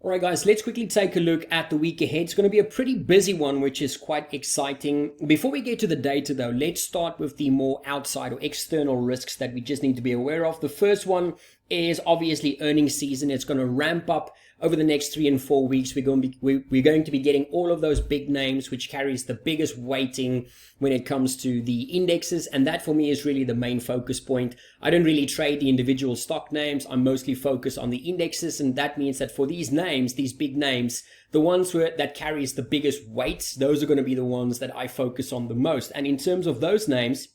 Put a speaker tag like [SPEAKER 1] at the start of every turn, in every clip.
[SPEAKER 1] All right, guys, let's quickly take a look at the week ahead. It's going to be a pretty busy one, which is quite exciting. Before we get to the data, though, let's start with the more outside or external risks that we just need to be aware of. The first one is obviously earnings season. It's going to ramp up over the next 3 and 4 weeks. We're going to be getting all of those big names, which carries the biggest weighting when it comes to the indexes. And that for me is really the main focus point. I don't really trade the individual stock names. I'm mostly focused on the indexes. And that means that for these names, these big names, the ones that carries the biggest weights, those are going to be the ones that I focus on the most. And in terms of those names,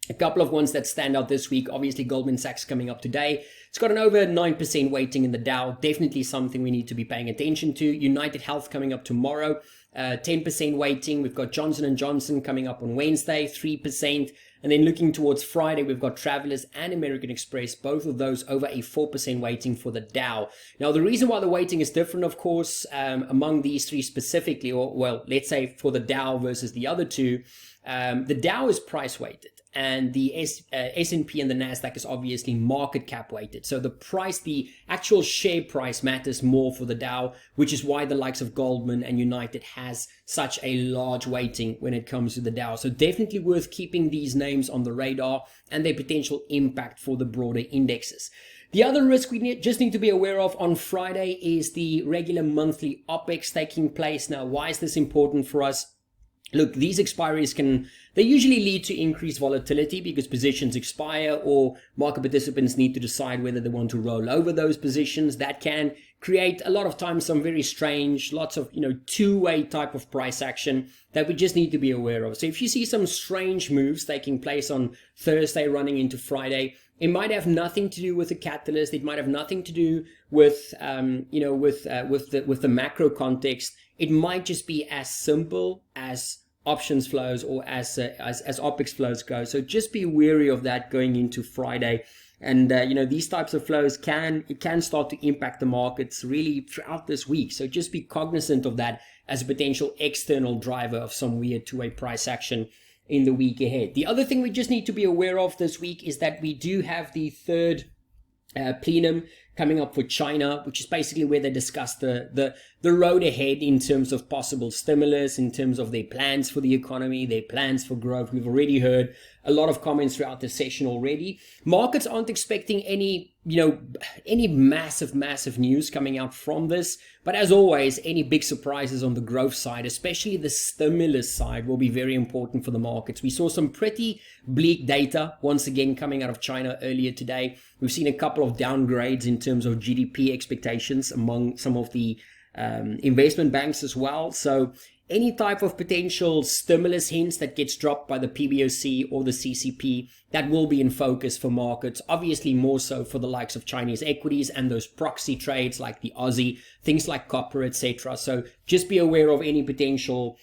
[SPEAKER 1] a couple of ones that stand out this week, obviously Goldman Sachs coming up today. It's got an over 9% weighting in the Dow. Definitely something we need to be paying attention to. United Health coming up tomorrow, 10% weighting. We've got Johnson & Johnson coming up on Wednesday, 3%. And then looking towards Friday, we've got Travelers and American Express, both of those over a 4% weighting for the Dow. Now, the reason why the weighting is different, of course, among these three specifically, or well, let's say for the Dow versus the other two, the Dow is price weighted. And the S&P and the NASDAQ is obviously market cap weighted. So the price, the actual share price matters more for the Dow, which is why the likes of Goldman and United has such a large weighting when it comes to the Dow. So definitely worth keeping these names on the radar and their potential impact for the broader indexes. The other risk we just need to be aware of on Friday is the regular monthly OPEX taking place. Now, why is this important for us? Look, these expiries they usually lead to increased volatility because positions expire or market participants need to decide whether they want to roll over those positions. That can create a lot of times some very strange, lots of, two-way type of price action that we just need to be aware of. So if you see some strange moves taking place on Thursday running into Friday, it might have nothing to do with the catalyst. It might have nothing to do with, with the macro context. It might just be as simple as options flows or as OPEX flows go. So just be wary of that going into Friday. And, these types of flows can start to impact the markets really throughout this week. So just be cognizant of that as a potential external driver of some weird two-way price action in the week ahead. The other thing we just need to be aware of this week is that we do have the third plenum coming up for China, which is basically where they discuss the road ahead in terms of possible stimulus, in terms of their plans for the economy, their plans for growth. We've already heard a lot of comments throughout the session already. Markets aren't expecting any massive news coming out from this. But as always, any big surprises on the growth side, especially the stimulus side, will be very important for the markets. We saw some pretty bleak data once again coming out of China earlier today. We've seen a couple of downgrades in terms of GDP expectations among some of the investment banks as well. So any type of potential stimulus hints that gets dropped by the PBOC or the CCP, that will be in focus for markets, obviously more so for the likes of Chinese equities and those proxy trades like the Aussie, things like copper, etc. So just be aware of any potential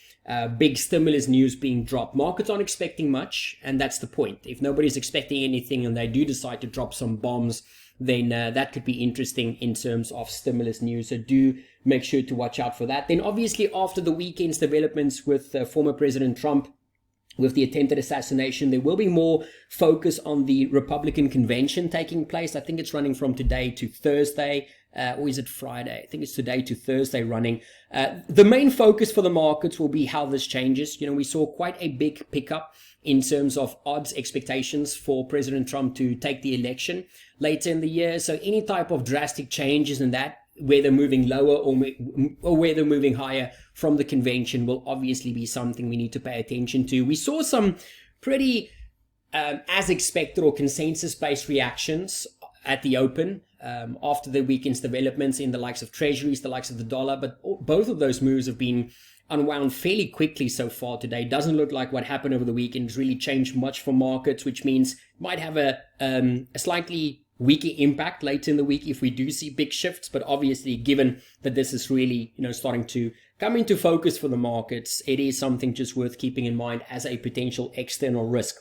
[SPEAKER 1] big stimulus news being dropped. Markets aren't expecting much, and that's the point. If nobody's expecting anything and they do decide to drop some bombs, then that could be interesting in terms of stimulus news. So do make sure to watch out for that. Then obviously after the weekend's developments with former President Trump, with the attempted assassination, there will be more focus on the Republican convention taking place. I think it's running from today to Thursday, or is it Friday? I think it's today to Thursday running. The main focus for the markets will be how this changes. We saw quite a big pickup in terms of odds expectations for President Trump to take the election later in the year. So any type of drastic changes in that, where they're moving lower or where they're moving higher from the convention, will obviously be something we need to pay attention to. We saw some pretty as expected or consensus-based reactions at the open after the weekend's developments in the likes of treasuries, the likes of the dollar, but both of those moves have been unwound fairly quickly so far today. Doesn't look like what happened over the weekend has really changed much for markets, which means it might have a slightly weaker impact later in the week if we do see big shifts. But obviously, given that this is really starting to come into focus for the markets, it is something just worth keeping in mind as a potential external risk.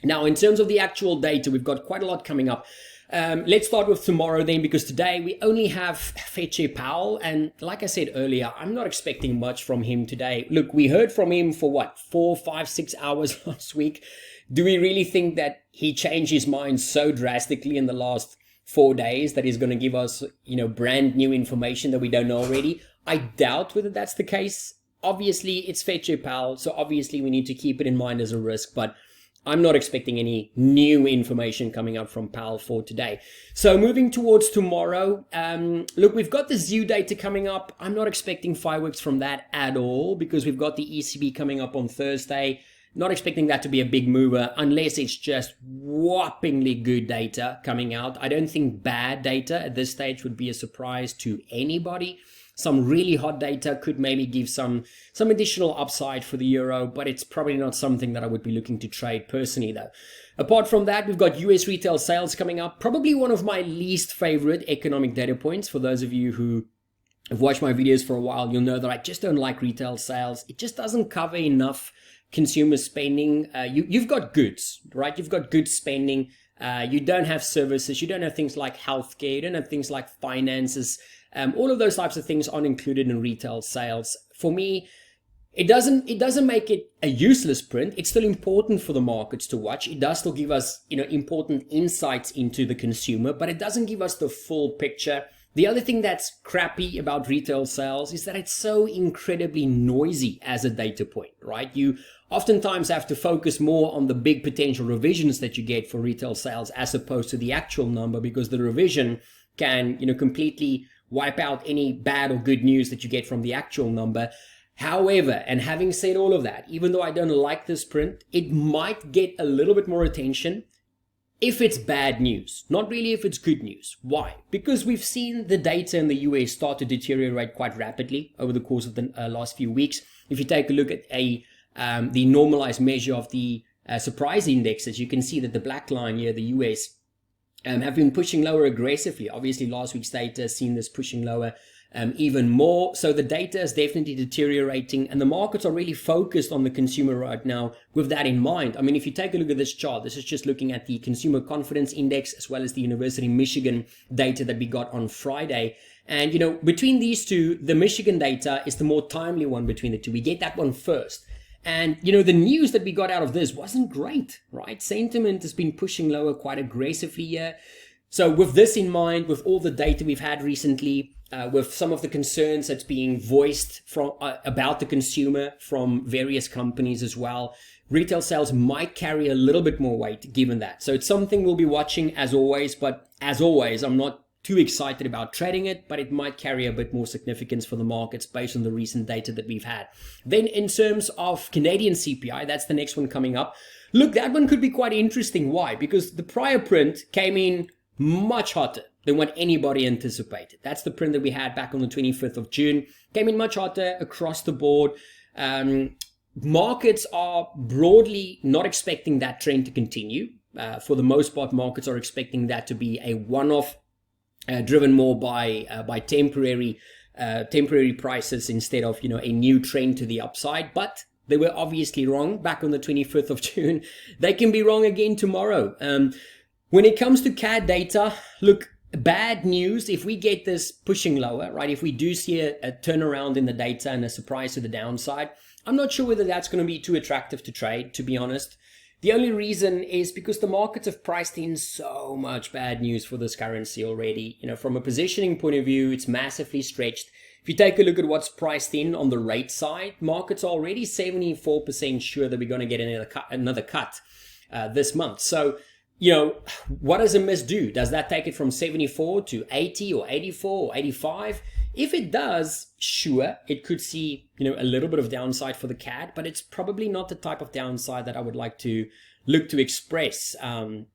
[SPEAKER 1] Now, in terms of the actual data, we've got quite a lot coming up. Let's start with tomorrow then, because today we only have Fed Chair Powell, and like I said earlier, I'm not expecting much from him today. Look, we heard from him for 4, 5, 6 hours last week. Do we really think that he changed his mind so drastically in the last 4 days that is going to give us, brand new information that we don't know already. I doubt whether that's the case. Obviously, it's Fetcher Pal, so obviously we need to keep it in mind as a risk, but I'm not expecting any new information coming up from PAL for today. So moving towards tomorrow, look, we've got the ZEW data coming up. I'm not expecting fireworks from that at all because we've got the ECB coming up on Thursday. Not expecting that to be a big mover unless it's just whoppingly good data coming out. I don't think bad data at this stage would be a surprise to anybody. Some really hot data could maybe give some additional upside for the euro, but it's probably not something that I would be looking to trade personally though. Apart from that, we've got US retail sales coming up. Probably one of my least favorite economic data points. For those of you who have watched my videos for a while, you'll know that I just don't like retail sales. It just doesn't cover enough consumer spending. You've got goods, right? You've got goods spending. You don't have services. You don't have things like healthcare. You don't have things like finances. All of those types of things aren't included in retail sales. For me, it doesn't make it a useless print. It's still important for the markets to watch. It does still give us, important insights into the consumer, but it doesn't give us the full picture. The other thing that's crappy about retail sales is that it's so incredibly noisy as a data point, right? You oftentimes have to focus more on the big potential revisions that you get for retail sales as opposed to the actual number, because the revision can, completely wipe out any bad or good news that you get from the actual number. However, and having said all of that, even though I don't like this print, it might get a little bit more attention if it's bad news, not really if it's good news. Why? Because we've seen the data in the US start to deteriorate quite rapidly over the course of the last few weeks. If you take a look at the normalized measure of the surprise indexes, you can see that the black line here, the US, have been pushing lower aggressively. Obviously, last week's data has seen this pushing lower even more. So the data is definitely deteriorating, and the markets are really focused on the consumer right now with that in mind. I mean, if you take a look at this chart, this is just looking at the consumer confidence index as well as the University of Michigan data that we got on Friday. And, between these two, the Michigan data is the more timely one between the two. We get that one first. And, the news that we got out of this wasn't great, right? Sentiment has been pushing lower quite aggressively here. So with this in mind, with all the data we've had recently, with some of the concerns that's being voiced from about the consumer from various companies as well, retail sales might carry a little bit more weight given that. So it's something we'll be watching as always, but as always, I'm not too excited about trading it, but it might carry a bit more significance for the markets based on the recent data that we've had. Then in terms of Canadian CPI, that's the next one coming up. Look, that one could be quite interesting. Why? Because the prior print came in much hotter than what anybody anticipated. That's the print that we had back on the 25th of June. Came in much hotter across the board. Markets are broadly not expecting that trend to continue. For the most part, markets are expecting that to be a one-off, driven more by temporary prices instead of a new trend to the upside. But they were obviously wrong back on the 25th of June. They can be wrong again tomorrow. When it comes to CAD data, look, bad news if we get this pushing lower, right? If we do see a turnaround in the data and a surprise to the downside, I'm not sure whether that's going to be too attractive to trade, to be honest. The only reason is because the markets have priced in so much bad news for this currency already. From a positioning point of view, it's massively stretched. If you take a look at what's priced in on the rate side, markets are already 74% sure that we're going to get another cut this month. So, what does a miss do? Does that take it from 74 to 80 or 84 or 85? If it does, sure, it could see, a little bit of downside for the CAD, but it's probably not the type of downside that I would like to look to express.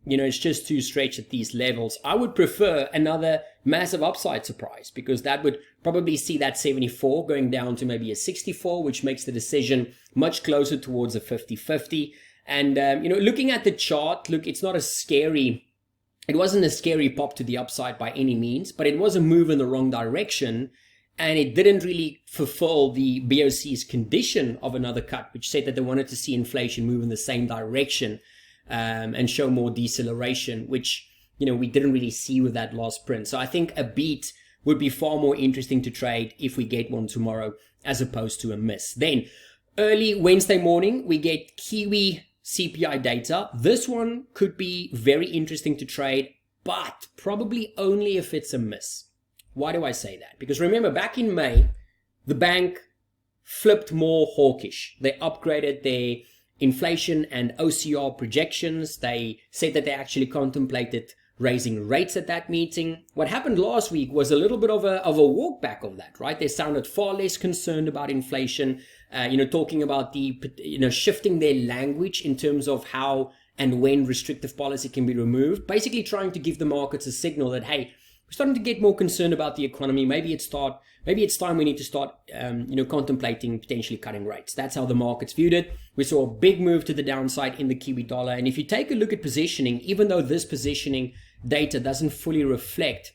[SPEAKER 1] It's just too stretched at these levels. I would prefer another massive upside surprise, because that would probably see that 74 going down to maybe a 64, which makes the decision much closer towards a 50-50. And, looking at the chart, look, it wasn't a scary pop to the upside by any means, but it was a move in the wrong direction. And it didn't really fulfill the BOC's condition of another cut, which said that they wanted to see inflation move in the same direction and show more deceleration, which, we didn't really see with that last print. So I think a beat would be far more interesting to trade if we get one tomorrow as opposed to a miss. Then early Wednesday morning, we get Kiwi CPI data. This one could be very interesting to trade. but probably only if it's a miss. Why do I say that? Because remember, back in May, the bank flipped more hawkish. They upgraded their inflation and OCR projections. They said that they actually contemplated raising rates at that meeting. What happened last week was a little bit of a walk back on that, right? They sounded far less concerned about inflation, talking about shifting their language in terms of how and when restrictive policy can be removed, basically trying to give the markets a signal that, hey, we're starting to get more concerned about the economy. Maybe it's time we need to start, contemplating potentially cutting rates. That's how the markets viewed it. We saw a big move to the downside in the Kiwi dollar. And if you take a look at positioning, even though this positioning data doesn't fully reflect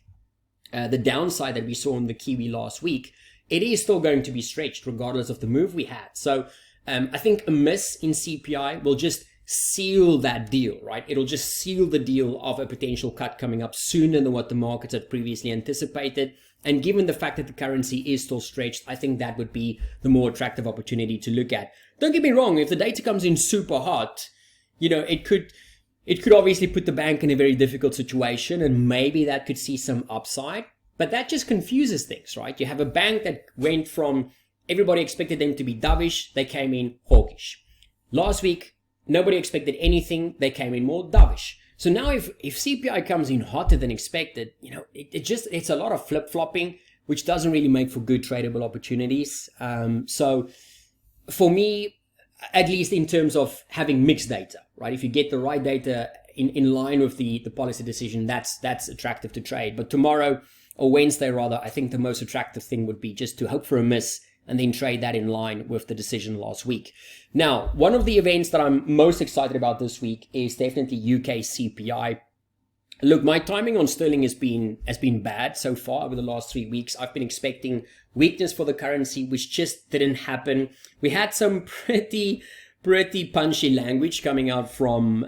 [SPEAKER 1] the downside that we saw in the Kiwi last week, it is still going to be stretched regardless of the move we had. So I think a miss in CPI will just seal that deal, right? It'll just seal the deal of a potential cut coming up sooner than what the markets had previously anticipated. And given the fact that the currency is still stretched, I think that would be the more attractive opportunity to look at. Don't get me wrong, if the data comes in super hot, it could obviously put the bank in a very difficult situation, and maybe that could see some upside. But that just confuses things, right? You have a bank that went from everybody expected them to be dovish, they came in hawkish. Last week, nobody expected anything, they came in more dovish. So now if CPI comes in hotter than expected, it's a lot of flip-flopping, which doesn't really make for good tradable opportunities. So for me, at least in terms of having mixed data, right? If you get the right data in line with the policy decision, that's attractive to trade. But tomorrow, or Wednesday rather, I think the most attractive thing would be just to hope for a miss and then trade that in line with the decision last week. Now, one of the events that I'm most excited about this week is definitely UK CPI. Look, my timing on sterling has been bad so far over the last 3 weeks. I've been expecting weakness for the currency, which just didn't happen. We had some pretty punchy language coming out from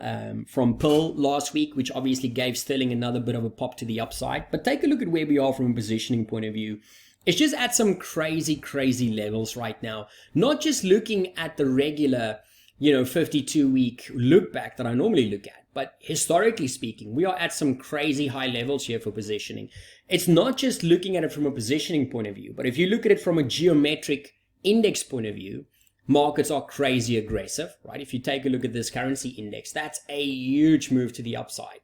[SPEAKER 1] Pearl last week, which obviously gave sterling another bit of a pop to the upside. But take a look at where we are from a positioning point of view. It's just at some crazy levels right now. Not just looking at the regular, 52-week look back that I normally look at, but historically speaking, we are at some crazy high levels here for positioning. It's not just looking at it from a positioning point of view, but if you look at it from a geometric index point of view, markets are crazy aggressive, right? If you take a look at this currency index, that's a huge move to the upside.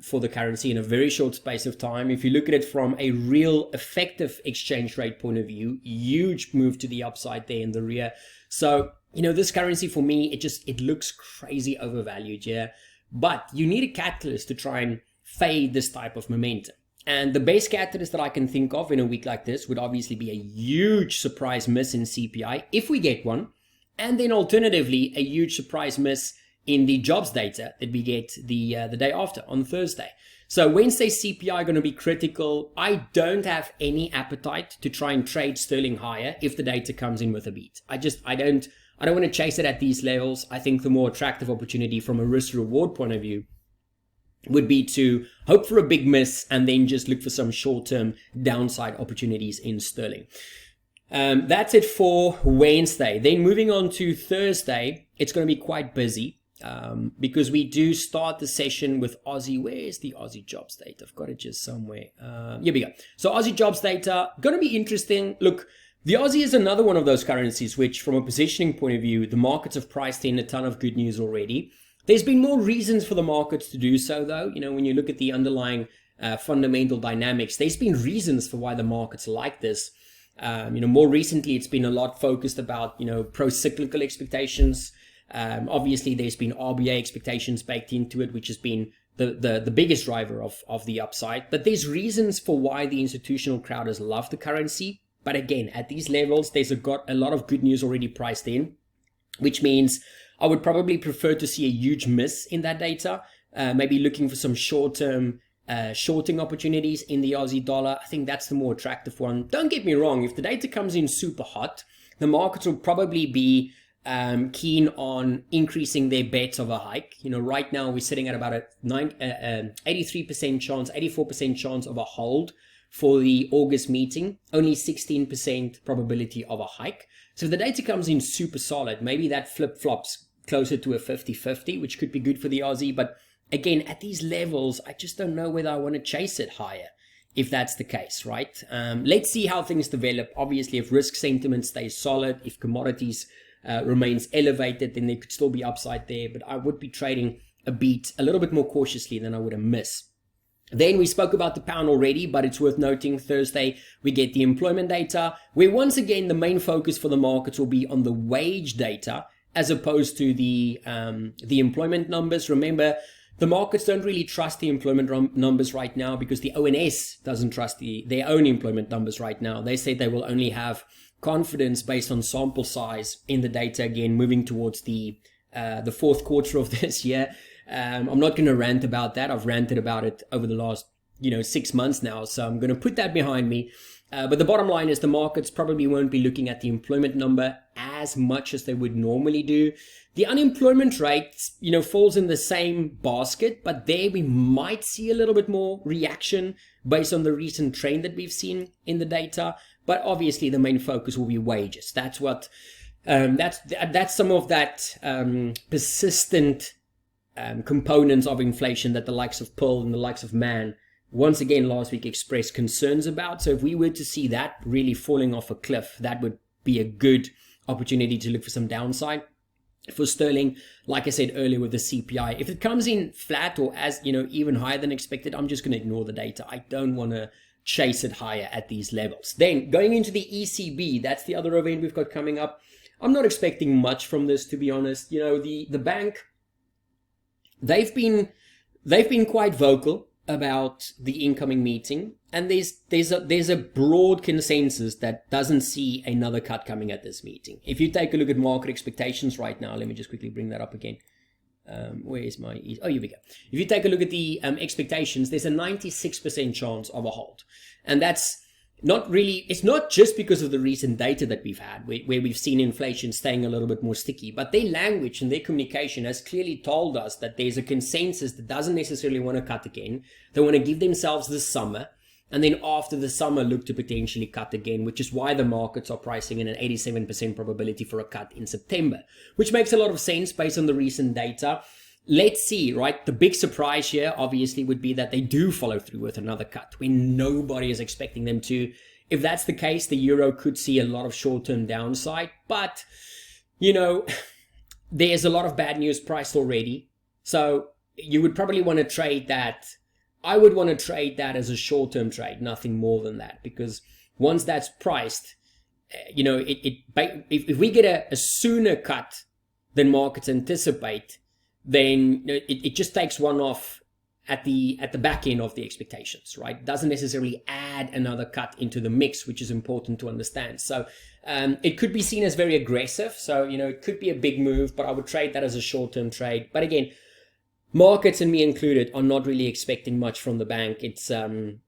[SPEAKER 1] For the currency in a very short space of time. If you look at it from a real effective exchange rate point of view, huge move to the upside there in the rear. So, this currency for me, it looks crazy overvalued, yeah. But you need a catalyst to try and fade this type of momentum. And the base catalyst that I can think of in a week like this would obviously be a huge surprise miss in CPI, if we get one. And then alternatively, a huge surprise miss in the jobs data that we get the day after on Thursday. So Wednesday's CPI are going to be critical. I don't have any appetite to try and trade sterling higher if the data comes in with a beat. I don't want to chase it at these levels. I think the more attractive opportunity from a risk reward point of view would be to hope for a big miss and then just look for some short-term downside opportunities in sterling. That's it for Wednesday. Then moving on to Thursday, it's going to be quite busy. Because we do start the session with Aussie. Where is the Aussie jobs data? I've got it just somewhere. Here we go. So Aussie jobs data, going to be interesting. Look, the Aussie is another one of those currencies which, from a positioning point of view, the markets have priced in a ton of good news already. There's been more reasons for the markets to do so, though. When you look at the underlying fundamental dynamics, there's been reasons for why the markets like this. More recently, it's been a lot focused about, pro-cyclical expectations. Obviously, there's been RBA expectations baked into it, which has been the biggest driver of the upside. But there's reasons for why the institutional crowd has loved the currency. But again, at these levels, there's got a lot of good news already priced in, which means I would probably prefer to see a huge miss in that data, maybe looking for some short-term shorting opportunities in the Aussie dollar. I think that's the more attractive one. Don't get me wrong, if the data comes in super hot, the markets will probably be keen on increasing their bets of a hike. Right now we're sitting at about a 83% chance, 84% chance of a hold for the August meeting, only 16% probability of a hike. So if the data comes in super solid, maybe that flip-flops closer to a 50-50, which could be good for the Aussie. But again, at these levels, I just don't know whether I want to chase it higher, if that's the case, right? Let's see how things develop. Obviously, if risk sentiment stays solid, if commodities remains elevated, then there could still be upside there, but I would be trading a little bit more cautiously than I would have missed. Then we spoke about the pound already, but it's worth noting Thursday we get the employment data, where once again the main focus for the markets will be on the wage data as opposed to the employment numbers. Remember, the markets don't really trust the employment numbers right now because the ONS doesn't trust their own employment numbers right now. They say they will only have confidence based on sample size in the data again, moving towards the fourth quarter of this year. I'm not going to rant about that. I've ranted about it over the last 6 months now, so I'm going to put that behind me. But the bottom line is the markets probably won't be looking at the employment number as much as they would normally do. The unemployment rate, falls in the same basket, but there we might see a little bit more reaction based on the recent trend that we've seen in the data. But obviously the main focus will be wages. That's what that's some of that persistent components of inflation that the likes of Pearl and the likes of Man once again last week expressed concerns about. So if we were to see that really falling off a cliff, that would be a good opportunity to look for some downside for sterling. Like I said earlier with the CPI, if it comes in flat or as even higher than expected, I'm just going to ignore the data. I don't want to chase it higher at these levels. Then going into the ECB, that's the other event we've got coming up. I'm not expecting much from this, to be honest. The bank, they've been quite vocal about the incoming meeting, and there's a broad consensus that doesn't see another cut coming at this meeting. If you take a look at market expectations right now, let me just quickly bring that up again. Where is my... Oh, here we go. If you take a look at the expectations, there's a 96% chance of a hold. And that's not really... It's not just because of the recent data that we've had, where we've seen inflation staying a little bit more sticky, but their language and their communication has clearly told us that there's a consensus that doesn't necessarily want to cut again. They want to give themselves this summer, and then after the summer look to potentially cut again, which is why the markets are pricing in an 87% probability for a cut in September, which makes a lot of sense based on the recent data. Let's see, right? The big surprise here obviously would be that they do follow through with another cut when nobody is expecting them to. If that's the case, the euro could see a lot of short-term downside, but there's a lot of bad news priced already. So you would probably want to trade that. I would want to trade that as a short-term trade, nothing more than that, because once that's priced, if we get a sooner cut than markets anticipate, then it just takes one off at the back end of the expectations, right? Doesn't necessarily add another cut into the mix, which is important to understand. So it could be seen as very aggressive. So, it could be a big move, but I would trade that as a short-term trade. But again, markets, and me included, are not really expecting much from the bank. It's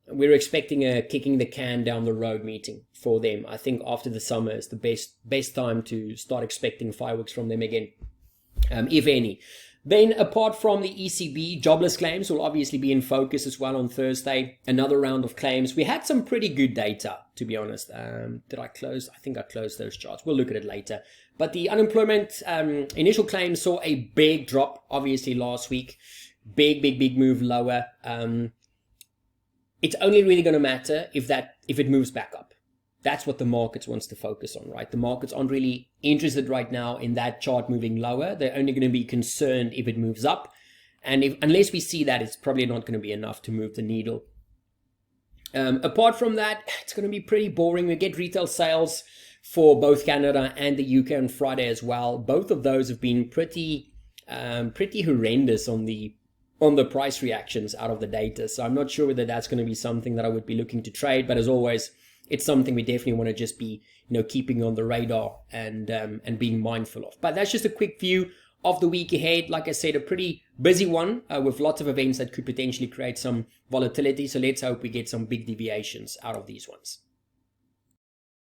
[SPEAKER 1] we're expecting a kicking the can down the road meeting for them. I think after the summer is the best time to start expecting fireworks from them again, if any. Then apart from the ECB, jobless claims will obviously be in focus as well on Thursday. Another round of claims. We had some pretty good data, to be honest. Did I close? I think I closed those charts. We'll look at it later. But the unemployment initial claims saw a big drop, obviously, last week. Big move lower. It's only really going to matter if it moves back up. That's what the markets wants to focus on, right? The markets aren't really interested right now in that chart moving lower. They're only going to be concerned if it moves up. And unless we see that, it's probably not going to be enough to move the needle. Apart from that, it's going to be pretty boring. We get retail sales for both Canada and the UK on Friday as well. Both of those have been pretty horrendous on the price reactions out of the data. So I'm not sure whether that's going to be something that I would be looking to trade. But as always, it's something we definitely want to just be, keeping on the radar and being mindful of. But that's just a quick view of the week ahead. Like I said, a pretty busy one with lots of events that could potentially create some volatility. So let's hope we get some big deviations out of these ones.